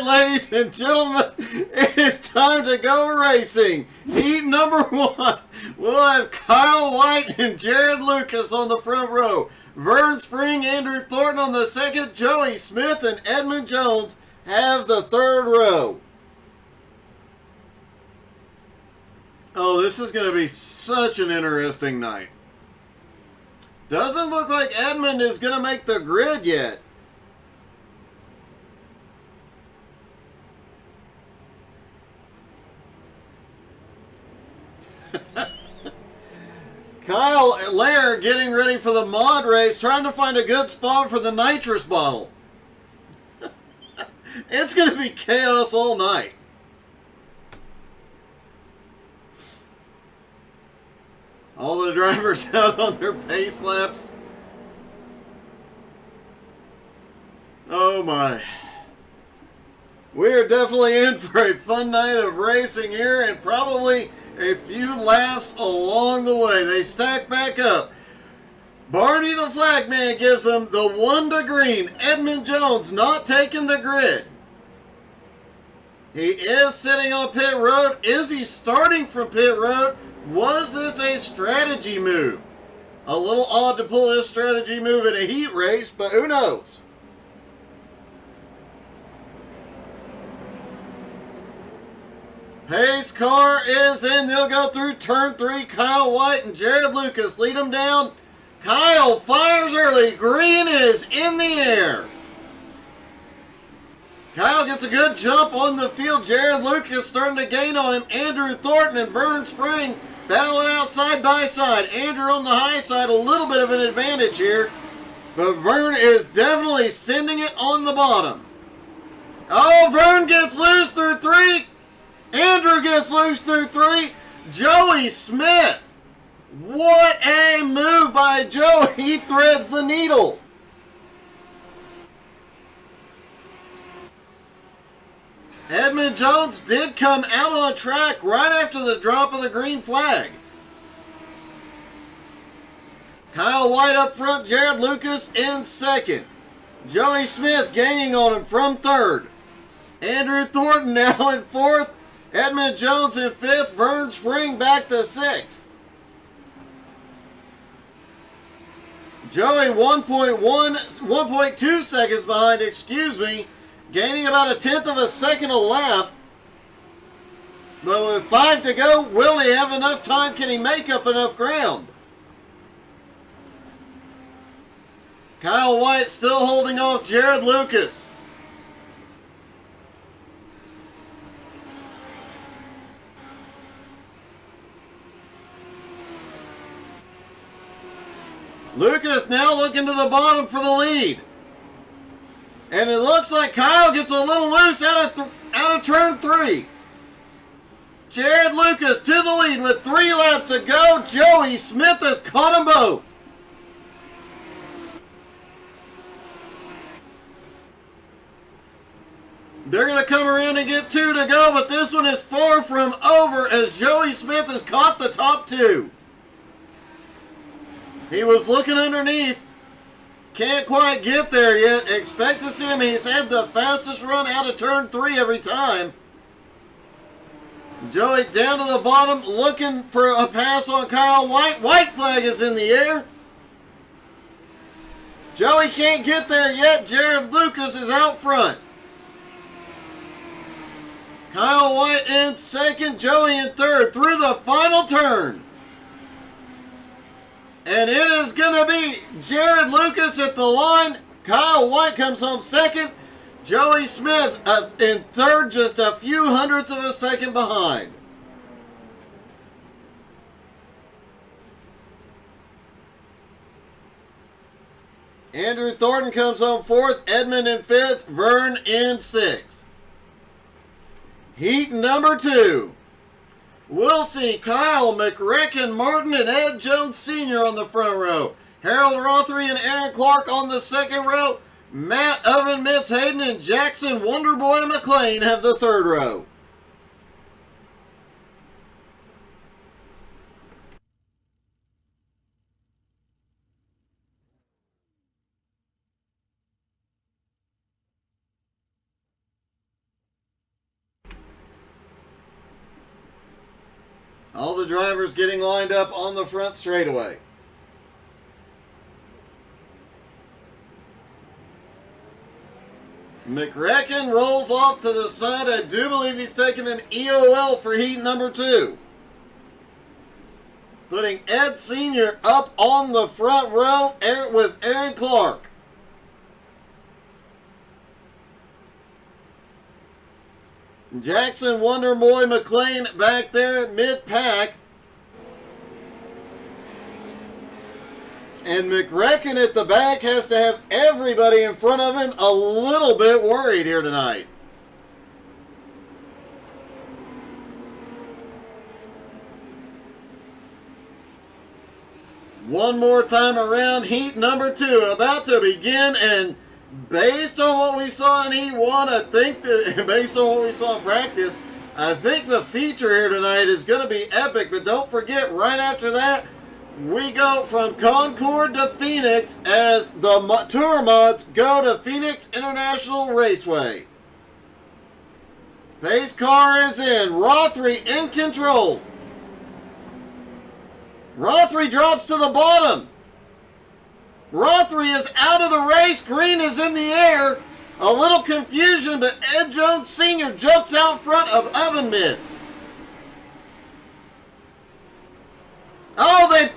ladies and gentlemen, it is time to go racing. Heat number 1. We'll have Kyle White and Jared Lucas on the front row. Vern Spring, Andrew Thornton on the second. Joey Smith and Edmund Jones have the third row. Oh, this is going to be such an interesting night. Doesn't look like Edmund is going to make the grid yet. Kyle Lair getting ready for the mod race, trying to find a good spot for the nitrous bottle. It's going to be chaos all night. All the drivers out on their pace laps. Oh my. We are definitely in for a fun night of racing here and probably a few laughs along the way. They stack back up. Barney the flag man gives them the 1 to green. Edmund Jones not taking the grid. He is sitting on pit road. Is he starting from pit road? Was this a strategy move? A little odd to pull this strategy move in a heat race, but who knows? Pace car is in. They'll go through turn 3. Kyle White and Jared Lucas lead them down. Kyle fires early. Green is in the air. Kyle gets a good jump on the field. Jared Lucas starting to gain on him. Andrew Thornton and Vern Spring battling out side by side. Andrew on the high side, a little bit of an advantage here. But Vern is definitely sending it on the bottom. Oh, Vern gets loose through 3. Andrew gets loose through 3. Joey Smith. What a move by Joey. He threads the needle. Edmund Jones did come out on track right after the drop of the green flag. Kyle White up front, Jared Lucas in second. Joey Smith gaining on him from third. Andrew Thornton now in fourth. Edmund Jones in fifth. Vern Spring back to sixth. Joey 1.2 seconds behind, gaining about a 1/10 of a second a lap. But with 5 to go, will he have enough time? Can he make up enough ground? Kyle White still holding off Jared Lucas. Lucas now looking to the bottom for the lead. And it looks like Kyle gets a little loose out of turn 3. Jared Lucas to the lead with 3 laps to go. Joey Smith has caught them both. They're going to come around and get 2 to go, but this one is far from over as Joey Smith has caught the top 2. He was looking underneath. Can't quite get there yet. Expect to see him. He's had the fastest run out of turn 3 every time. Joey down to the bottom looking for a pass on Kyle White. White flag is in the air. Joey can't get there yet. Jared Lucas is out front. Kyle White in second. Joey in third through the final turn. And it is going to be Jared Lucas at the line. Kyle White comes home second. Joey Smith in third, just a few hundredths of a second behind. Andrew Thornton comes home fourth. Edmund in fifth. Vern in sixth. Heat number 2. We'll see Kyle McRecken Martin and Ed Jones Sr. on the front row. Harold Rothery and Aaron Clark on the second row. Matt Oven, Mitz Hayden, and Jackson Wonderboy McLean have the third row. All the drivers getting lined up on the front straightaway. McRecken rolls off to the side. I do believe he's taking an EOL for heat number 2. Putting Ed Sr. up on the front row with Aaron Clark. Jackson Wonderboy McLean back there mid-pack. And McRecken at the back has to have everybody in front of him a little bit worried here tonight. One more time around, heat number 2 about to begin, and based on what we saw in heat 1, I think that based on what we saw in practice, I think the feature here tonight is going to be epic. But don't forget, right after that, we go from Concord to Phoenix as the tour mods go to Phoenix International Raceway. Pace car is in. Rothery in control. Rothery drops to the bottom. Rothery is out of the race. Green is in the air. A little confusion, but Ed Jones Sr. jumps out front of Oven Mitts. Oh, they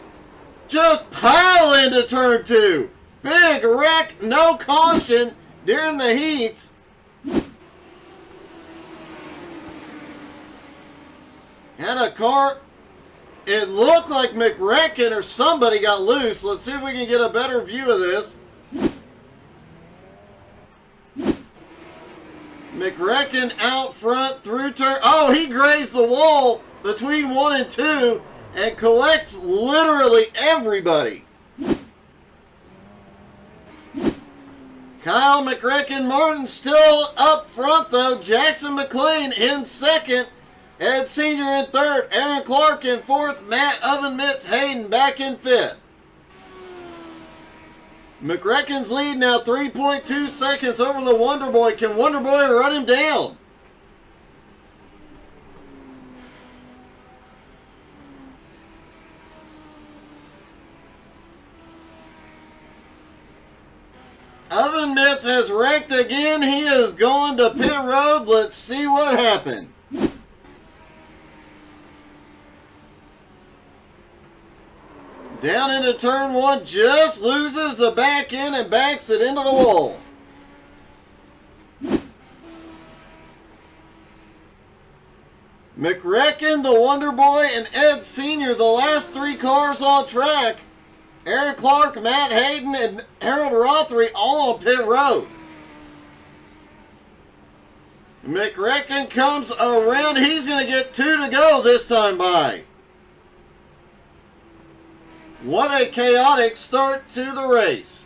just pile into turn 2. Big wreck, no caution during the heats. And a car, it looked like McRecken or somebody got loose. Let's see if we can get a better view of this. McRecken out front through turn. Oh, he grazed the wall between 1 and 2 and collects literally everybody. Kyle McRecken Martin still up front though. Jackson McLean in second. Ed Sr. in third. Aaron Clark in fourth. Matt Oven Mitts Hayden back in fifth. McRecken's lead now 3.2 seconds over the Wonder Boy. Can Wonder Boy run him down? Oven Mitts has wrecked again. He is going to pit road. Let's see what happened. Down into turn 1, just loses the back end and backs it into the wall. McRecken, the Wonder Boy, and Ed Sr., the last 3 cars on track. Aaron Clark, Matt Hayden, and Harold Rothery all on pit road. McRecken comes around. He's going to get 2 to go this time by. What a chaotic start to the race.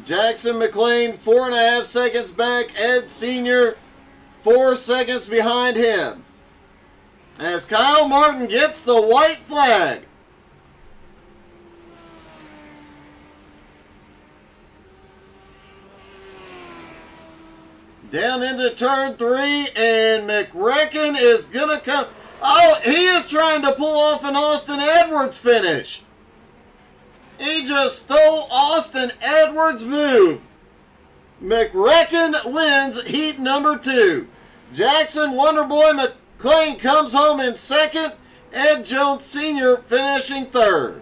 Jackson McLean 4.5 seconds back. Ed Sr. 4 seconds behind him. As Kyle Martin gets the white flag. Down into turn 3, and McRecken is going to come. Oh, he is trying to pull off an Austin Edwards finish. He just stole Austin Edwards' move. McRecken wins heat number 2. Jackson Wonderboy McLean comes home in second. Ed Jones Sr. finishing third.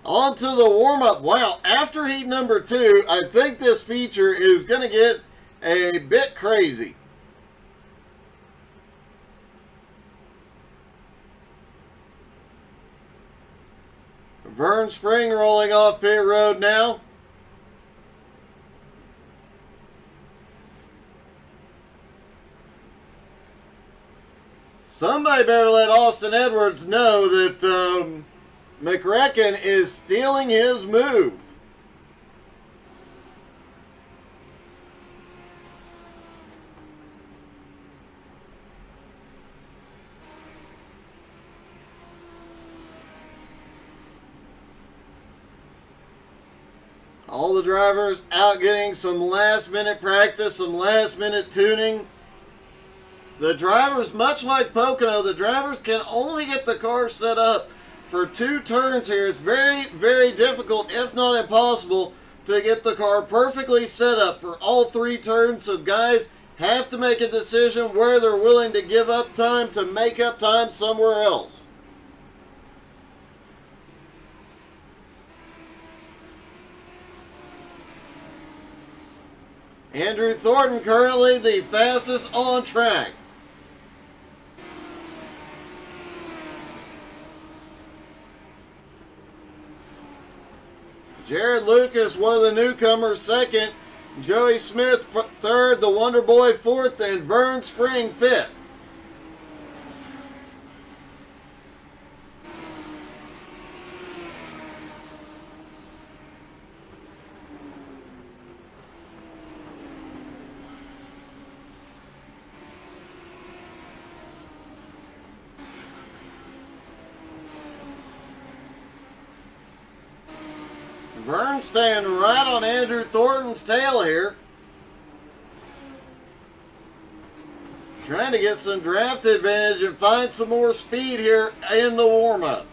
On to the warm-up. Wow, after heat number 2, I think this feature is going to get a bit crazy. Vern Spring rolling off pit road now. Somebody better let Austin Edwards know that McRecken is stealing his move. All the drivers out getting some last minute practice, some last minute tuning. The drivers, much like Pocono, the drivers can only get the car set up for 2 turns here. It's very, very difficult, if not impossible, to get the car perfectly set up for all 3 turns. So guys have to make a decision where they're willing to give up time to make up time somewhere else. Andrew Thornton currently the fastest on track. Jared Lucas, one of the newcomers, second. Joey Smith, third. The Wonder Boy, fourth. And Vern Spring, fifth. Vern staying right on Andrew Thornton's tail here. Trying to get some draft advantage and find some more speed here in the warm-up.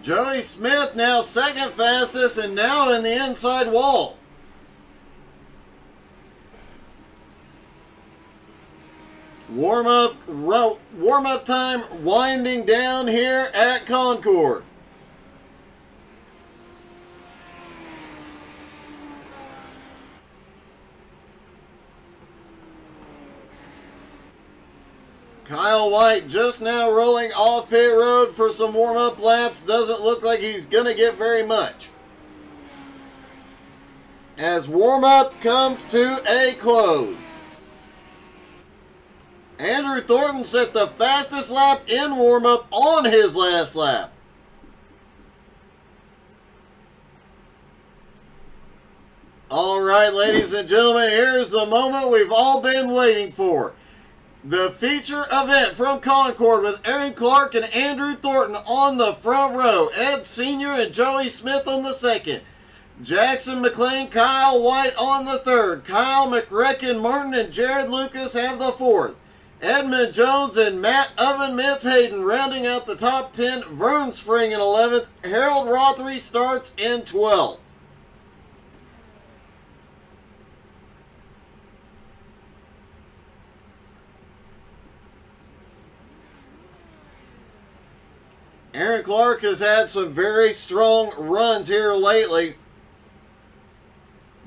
Joey Smith now second fastest and now in the inside wall. Warm-up time winding down here at Concord. Kyle White just now rolling off pit road for some warm-up laps. Doesn't look like he's going to get very much, as warm-up comes to a close. Andrew Thornton set the fastest lap in warm-up on his last lap. All right, ladies and gentlemen, here's the moment we've all been waiting for. The feature event from Concord with Aaron Clark and Andrew Thornton on the front row. Ed Sr. and Joey Smith on the second. Jackson McLean, Kyle White on the third. Kyle McRecken, Martin, and Jared Lucas have the fourth. Edmund Jones and Matt Oven Mitz Hayden rounding out the top 10. Vern Spring in 11th. Harold Rothery starts in 12th. Aaron Clark has had some very strong runs here lately.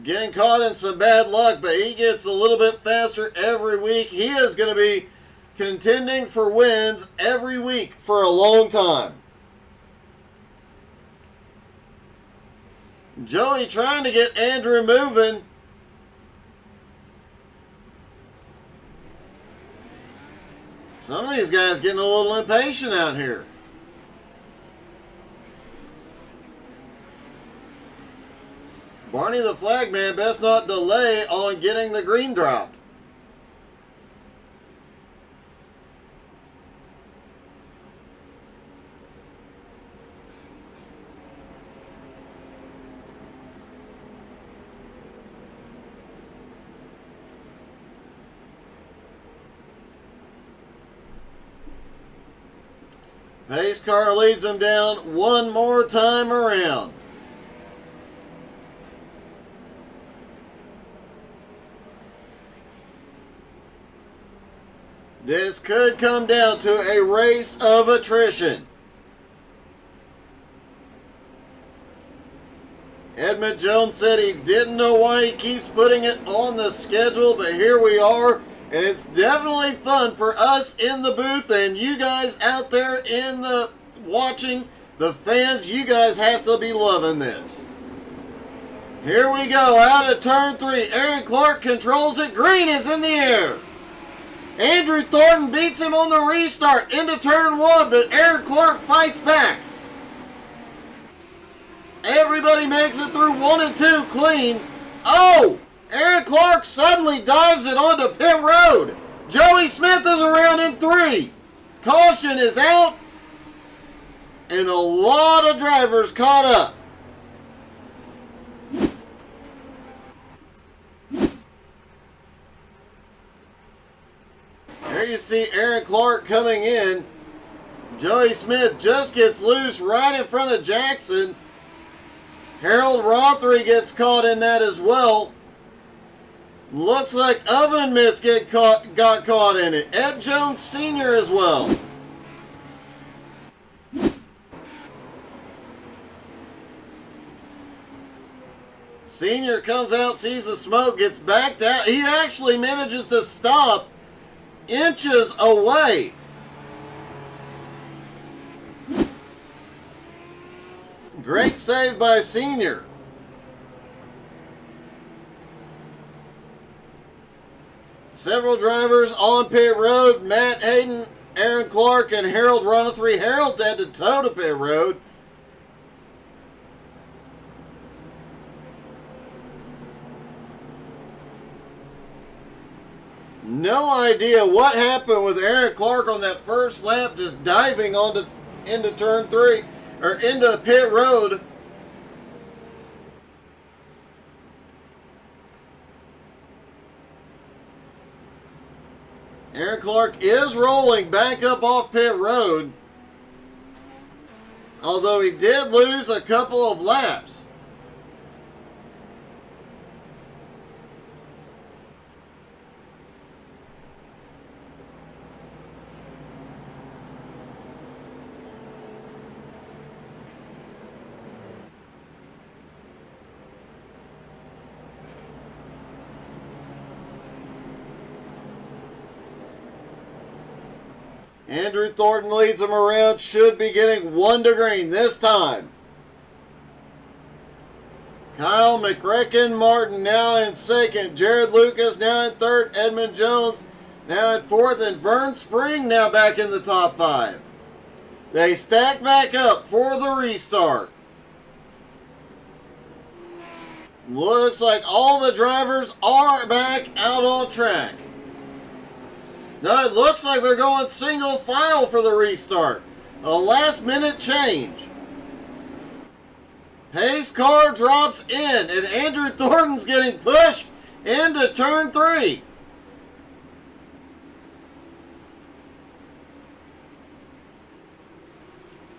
Getting caught in some bad luck, but he gets a little bit faster every week. He is going to be contending for wins every week for a long time. Joey trying to get Andrew moving. Some of these guys getting a little impatient out here. Barney the Flagman best not delay on getting the green dropped. Pace car leads him down one more time around. This could come down to a race of attrition. Edmund Jones said he didn't know why he keeps putting it on the schedule, but here we are, and it's definitely fun for us in the booth and you guys out there in the watching, the fans. You guys have to be loving this. Here we go, out of turn 3. Aaron Clark controls it. Green is in the air. Andrew Thornton beats him on the restart into turn 1, but Aaron Clark fights back. Everybody makes it through 1 and 2 clean. Oh! Aaron Clark suddenly dives it onto pit road. Joey Smith is around in 3. Caution is out. And a lot of drivers caught up. There you see Aaron Clark coming in. Joey Smith just gets loose right in front of Jackson. Harold Rothery gets caught in that as well. Looks like Oven Mitts got caught in it. Ed Jones Sr. as well. Senior comes out, sees the smoke, gets backed out. He actually manages to stop inches away. Great save by Senior. Several drivers on pit road. Matt Hayden, Aaron Clark, and Harold Rothery. Harold had to toe to pit road. No idea what happened with Aaron Clark on that first lap, just diving into turn 3 or into pit road. Aaron Clark is rolling back up off pit road, although he did lose a couple of laps. Andrew Thornton leads him around, should be getting 1 to green this time. Kyle McRecken Martin now in 2nd. Jared Lucas now in 3rd. Edmund Jones now in 4th. And Vern Spring now back in the top 5. They stack back up for the restart. Looks like all the drivers are back out on track. Now it looks like they're going single file for the restart. A last minute change. Pace car drops in and Andrew Thornton's getting pushed into turn 3.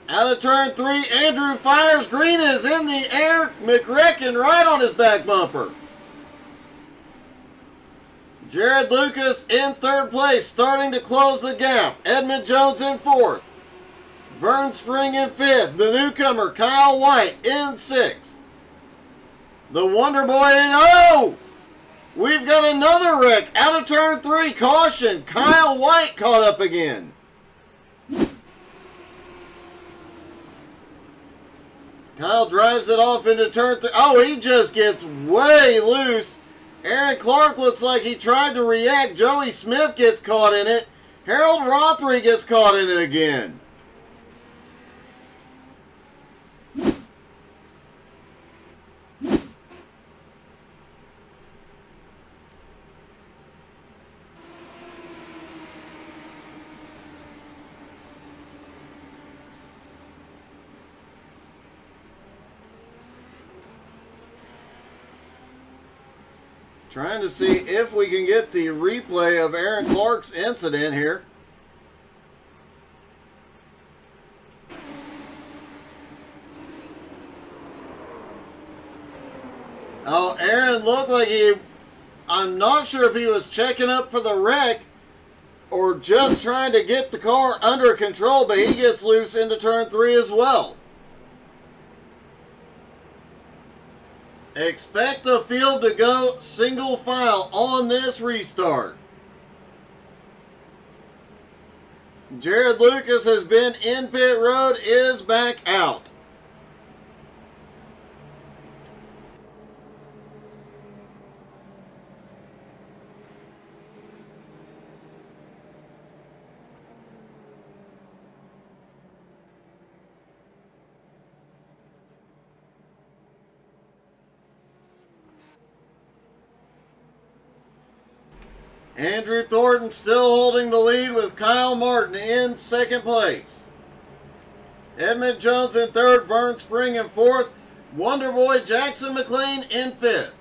Out of turn 3, Andrew fires green, is in the air. McRecken right on his back bumper. Jared Lucas in 3rd place, starting to close the gap. Edmund Jones in 4th. Vern Spring in 5th. The newcomer, Kyle White, in 6th. The Wonder Boy in, oh! We've got another wreck. Out of turn 3, caution. Kyle White caught up again. Kyle drives it off into turn 3. Oh, he just gets way loose. Aaron Clark looks like he tried to react. Joey Smith gets caught in it. Harold Rothery gets caught in it again. Trying to see if we can get the replay of Aaron Clark's incident here. Oh, Aaron looked like I'm not sure if he was checking up for the wreck or just trying to get the car under control, but he gets loose into turn 3 as well. Expect the field to go single file on this restart. Jared Lucas has been in pit road, is back out. Andrew Thornton still holding the lead with Kyle Martin in second place. Edmund Jones in third, Vern Spring in fourth, Wonderboy Jackson McLean in fifth.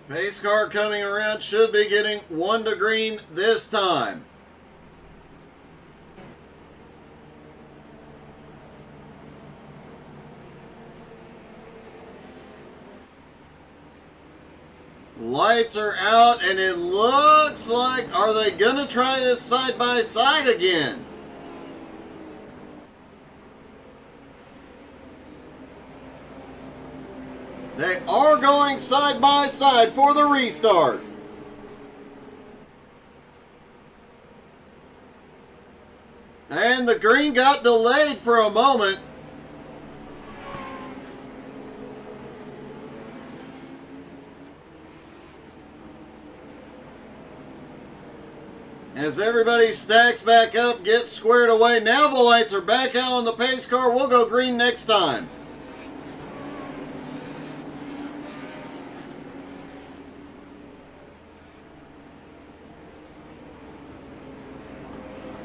Pace car coming around should be getting 1 to green this time. Lights are out and it looks like, are they going to try this side by side again? They are going side by side for the restart. And the green got delayed for a moment. As everybody stacks back up, gets squared away. Now the lights are back out on the pace car. We'll go green next time.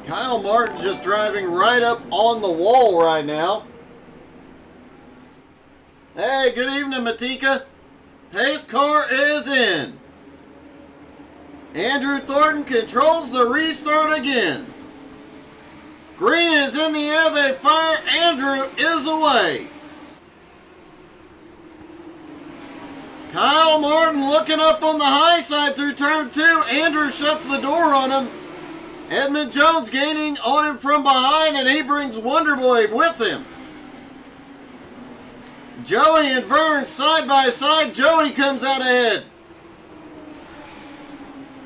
Kyle Martin just driving right up on the wall right now. Hey, good evening, Matika. Pace car is in. Andrew Thornton controls the restart again. Green is in the air. They fire. Andrew is away. Kyle Martin looking up on the high side through turn 2. Andrew shuts the door on him. Edmund Jones gaining on him from behind, and he brings Wonderboy with him. Joey and Vern side by side. Joey comes out ahead.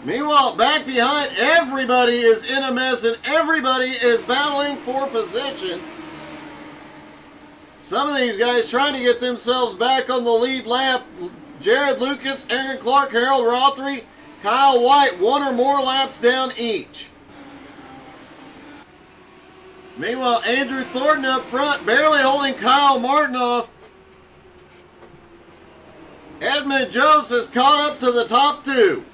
Meanwhile, back behind, everybody is in a mess and everybody is battling for position. Some of these guys trying to get themselves back on the lead lap. Jared Lucas, Aaron Clark, Harold Rothery, Kyle White, 1 or more laps down each. Meanwhile, Andrew Thornton up front, barely holding Kyle Martin off. Edmund Jones has caught up to the top 2.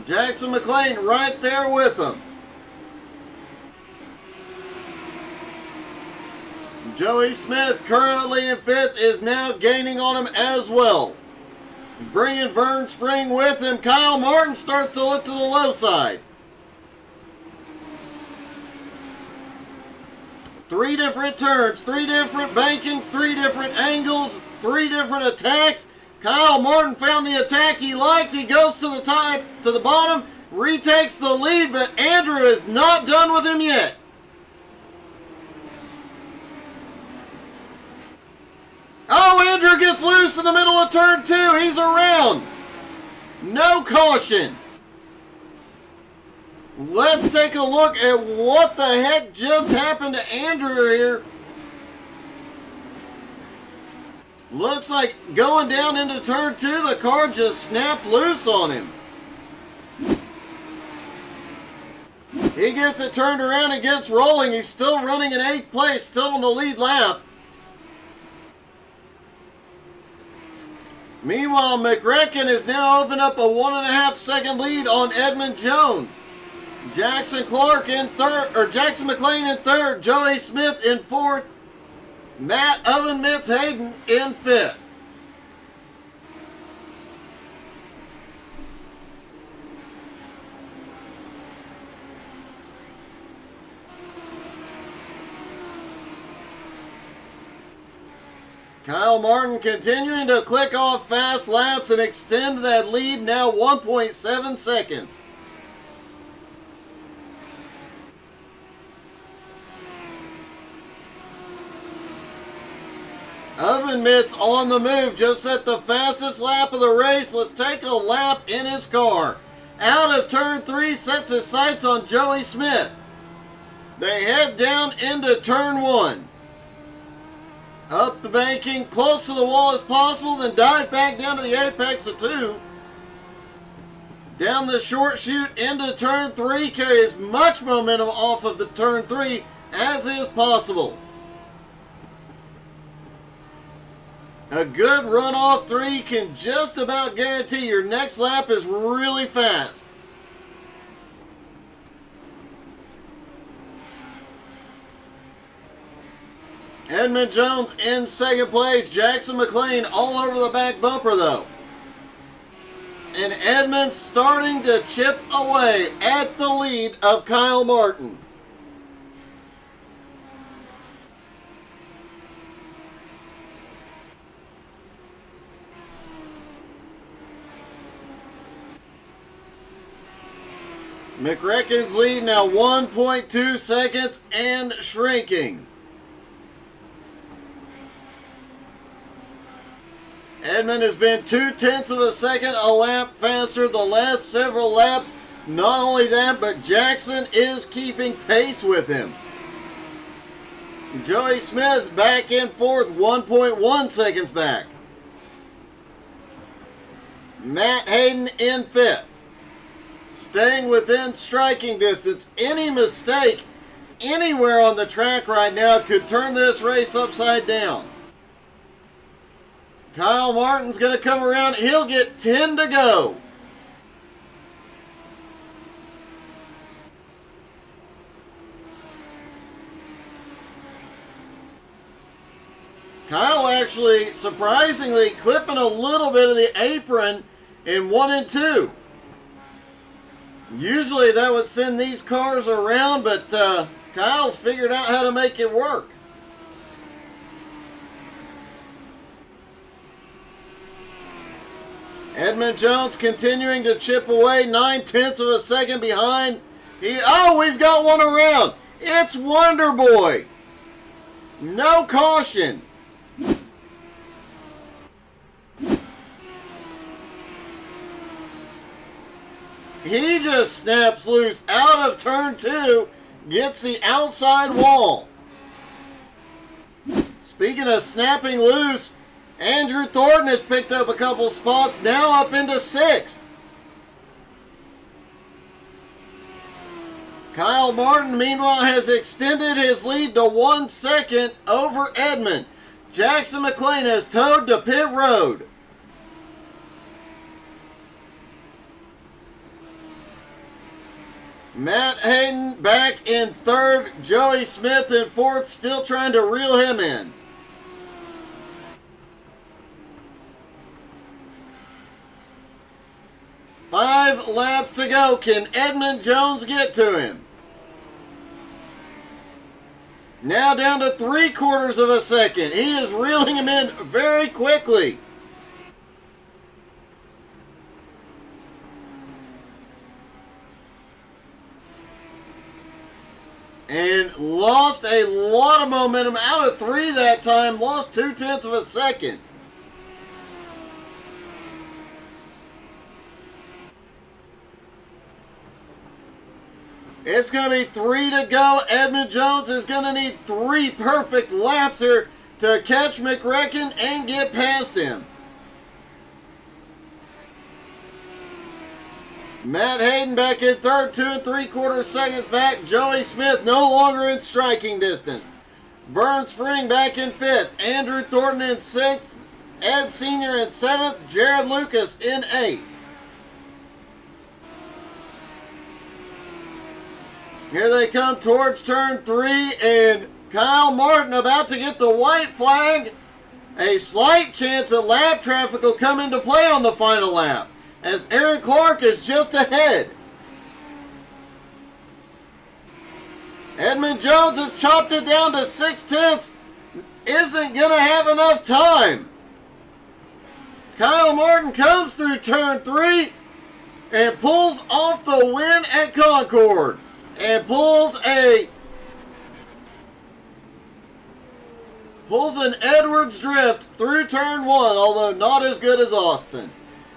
Jackson McLean right there with him. Joey Smith, currently in 5th, is now gaining on him as well. Bringing Vern Spring with him. Kyle Martin starts to look to the low side. 3 different turns, 3 different bankings, 3 different angles, 3 different attacks. Kyle Martin found the attack he liked. He goes to the top, to the bottom, retakes the lead, but Andrew is not done with him yet. Oh, Andrew gets loose in the middle of turn 2. He's around. No caution. Let's take a look at what the heck just happened to Andrew here. Looks like going down into turn 2, the car just snapped loose on him. He gets it turned around and gets rolling. He's still running in 8th place, still in the lead lap. Meanwhile, McRecken has now opened up a 1.5 second lead on Edmund Jones. Jackson Clark in third, or Jackson McLean in 3rd, Joey Smith in 4th, Matt Oven Mitz Hayden in 5th. Kyle Martin continuing to click off fast laps and extend that lead, now 1.7 seconds. Oven Mitts on the move, just at the fastest lap of the race. Let's take a lap in his car. Out of turn 3, sets his sights on Joey Smith. They head down into turn 1. Up the banking, close to the wall as possible, then dive back down to the apex of 2. Down the short chute into turn 3, carry as much momentum off of the turn 3 as is possible. A good runoff 3 can just about guarantee your next lap is really fast. Edmund Jones in second place. Jackson McLean all over the back bumper though. And Edmund starting to chip away at the lead of Kyle Martin. McReckon's lead now 1.2 seconds and shrinking. Edmund has been 0.2 of a second a lap faster the last several laps. Not only that, but Jackson is keeping pace with him. Joey Smith back in fourth, 1.1 seconds back. Matt Hayden in fifth. Staying within striking distance. Any mistake anywhere on the track right now could turn this race upside down. Kyle Martin's going to come around. He'll get 10 to go. Kyle actually, surprisingly, clipping a little bit of the apron in 1 and 2. Usually that would send these cars around, but Kyle's figured out how to make it work. Edmund Jones continuing to chip away, 0.9 of a second behind. We've got one around. It's Wonder Boy. No caution. He just snaps loose out of turn 2, gets the outside wall. Speaking of snapping loose, Andrew Thornton has picked up a couple spots, now up into 6th. Kyle Martin, meanwhile, has extended his lead to 1 second over Edmund. Jackson McLean has towed to pit road. Matt Hayden back in 3rd. Joey Smith in 4th, still trying to reel him in. Five laps to go. Can Edmund Jones get to him? Now down to 3/4 of a second. He is reeling him in very quickly. And lost a lot of momentum out of 3 that time. Lost 0.2 of a second. It's going to be 3 to go. Edmund Jones is going to need 3 perfect laps here to catch McRecken and get past him. Matt Hayden back in 3rd, 2 3/4 seconds back. Joey Smith no longer in striking distance. Vern Spring back in 5th. Andrew Thornton in 6th. Ed Sr. in 7th. Jared Lucas in 8th. Here they come towards turn 3, and Kyle Martin about to get the white flag. A slight chance that lap traffic will come into play on the final lap, as Aaron Clark is just ahead. Edmund Jones has chopped it down to 0.6. Isn't going to have enough time. Kyle Martin comes through turn 3 and pulls off the win at Concord. And pulls a pulls an Edwards drift through turn 1, although not as good as Austin.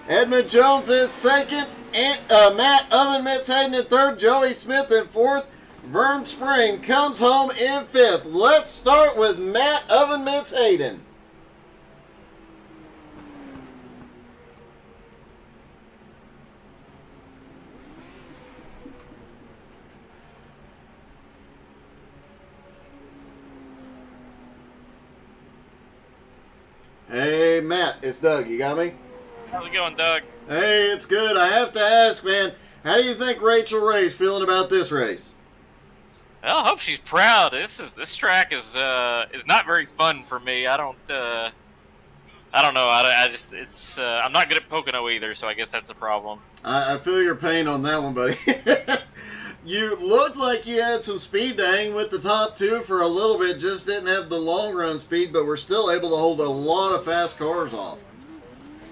Edmund Jones is second, and, Matt Oven Mitts Hayden in third, Joey Smith in fourth, Vern Spring comes home in fifth. Let's start with Matt Oven Mitts Hayden. Hey, Matt, it's Doug. You got me? How's it going, Doug? Hey, it's good. I have to ask, man, how do you think Rachel Ray's feeling about this race? Well, I hope she's proud. This track is not very fun for me. I don't know. I'm not good at Pocono either, so I guess that's the problem. I feel your pain on that one, buddy. You looked like you had some speed to hang with the top two for a little bit, just didn't have the long run speed, but we're still able to hold a lot of fast cars off.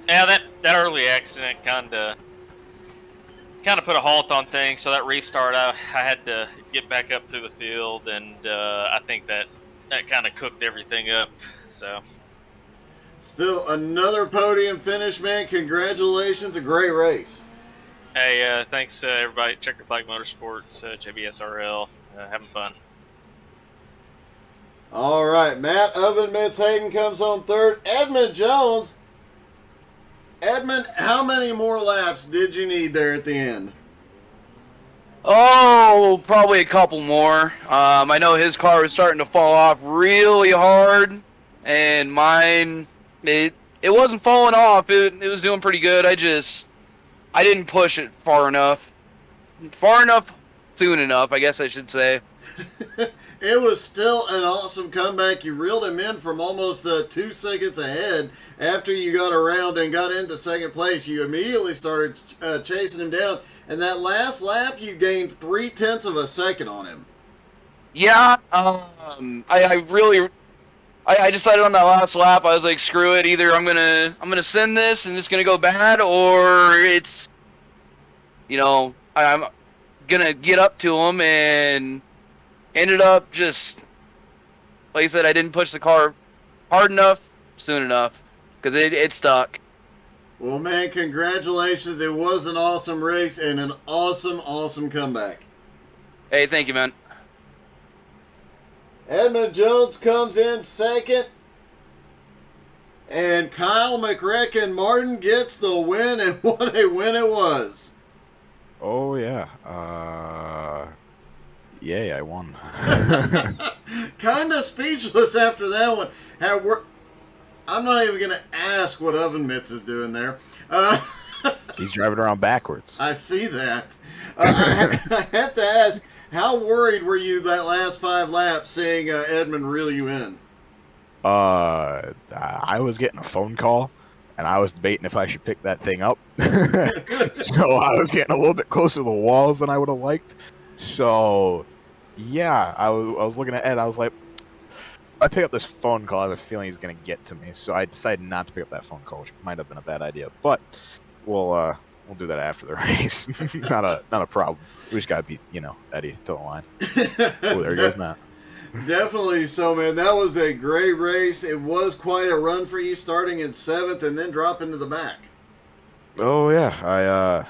Yeah, that early accident kind of put a halt on things. So that restart, I had to get back up through the field, and I think that kind of cooked everything up. So still another podium finish, man. Congratulations, a great race. Hey, thanks everybody at Checker Flag Motorsports, JBSRL, having fun. All right, Matt Oven Mitts Hayden comes home third. Edmund Jones. Edmund, how many more laps did you need there at the end? Oh, probably a couple more. I know his car was starting to fall off really hard, and mine, it wasn't falling off. It was doing pretty good. I didn't push it far enough. Soon enough, I guess I should say. It was still an awesome comeback. You reeled him in from almost 2 seconds ahead after you got around and got into second place. You immediately started chasing him down. And that last lap, you gained 0.3 of a second on him. Yeah, I decided on that last lap, I was like, screw it. Either I'm gonna send this and it's gonna go bad, or it's, I'm gonna get up to him, and ended up just, like I said, I didn't push the car hard enough, soon enough, because it stuck. Well, man, congratulations. It was an awesome race and an awesome, awesome comeback. Hey, thank you, man. Edmund Jones comes in second. And Kyle McRacken Martin gets the win, and what a win it was. Oh, yeah. Yay, I won. Kind of speechless after that one. I'm not even going to ask what Oven Mitts is doing there. He's driving around backwards. I see that. I have to ask, how worried were you that last 5 laps seeing Edmund reel you in? I was getting a phone call, and I was debating if I should pick that thing up. So I was getting a little bit closer to the walls than I would have liked. So, yeah, I was looking at Ed. I was like, I pick up this phone call, I have a feeling he's going to get to me. So I decided not to pick up that phone call, which might have been a bad idea. But we'll do that after the race. not a problem. We just got to beat, Eddie to the line. Oh, there goes Matt. Definitely so, man. That was a great race. It was quite a run for you, starting in 7th and then dropping to the back. Oh, yeah.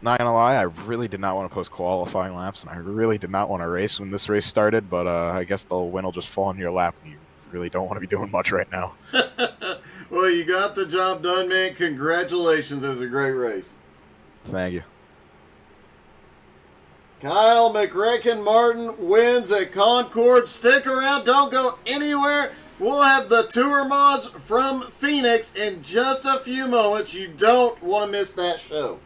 Not going to lie, I really did not want to post qualifying laps, and I really did not want to race when this race started, but I guess the win will just fall in your lap, and you really don't want to be doing much right now. Well, you got the job done, man. Congratulations. It was a great race. Thank you. Kyle McRacken Martin wins at Concord. Stick around. Don't go anywhere. We'll have the tour mods from Phoenix in just a few moments. You don't want to miss that show.